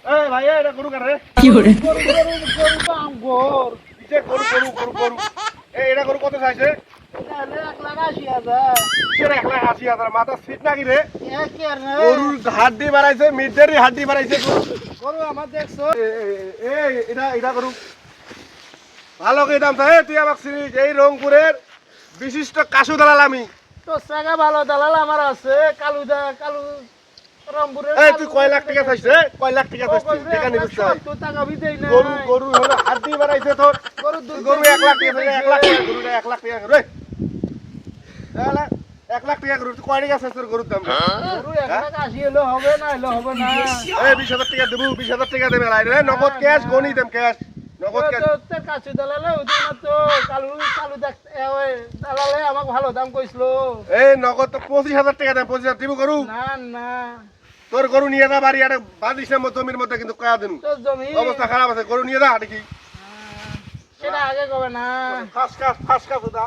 এই ভাই এটা গরু কারে কি করে গরু গরু গরু তো আমগর কিসে গরু গরু গরু গরু এই এটা গরু কত চাইছে এটা হলে 1,80,000 কিসের 1,80,000 মাথা সিট নাকি রে একের গরুর হাড্ডি বাড়াইছে মিটেরই হাড্ডি বাড়াইছে গরু আমার দেখছো এই এটা গরু ভালো করে দাম চাই তুই আমাকে চিনিস এই রংপুরের বিশিষ্ট কাশু দালাল আমি তো জায়গা ভালো দালাল আমার আছে কালু রংপুরের এই তুই কয় লাখ টাকা চাইছ রে কয় লাখ টাকা চাইছ তুই টাকা নিবি চাই তো টাকা বি দেই না গরু গরু হলো হাড্ডি বাড়াইছে তোর গরু গরু 1 লাখ টাকা 1 লাখ টাকা গরুটা 1 লাখ টাকা রে 1 লাখ টাকা গরু তুই কয় টাকা চাইছ তোর গরুর দাম গরু 1,80,000 এলো হবে না এলো হবে না এই 20,000 টাকা দেবো 20,000 টাকা দেবে লাই রে নগদ ক্যাশ গনি দেম ক্যাশ নগদ ক্যাশ তোর কাছে দালালে ওদিন না তো কালু দেখতে ওই দালালে আমাকে ভালো দাম কইছিল এই নগদ তো 25,000 টাকা দেম 25,000 দিব গরু না না তোর গরু নিয়ে যা বাড়ি আরে বাদিস না জমির মধ্যে কিন্তু কয়া দিন তোর জমি অবস্থা খারাপ আছে গরু নিয়ে যা দেখি সেটা আগে কবে না ফাঁস কাজ ফুদা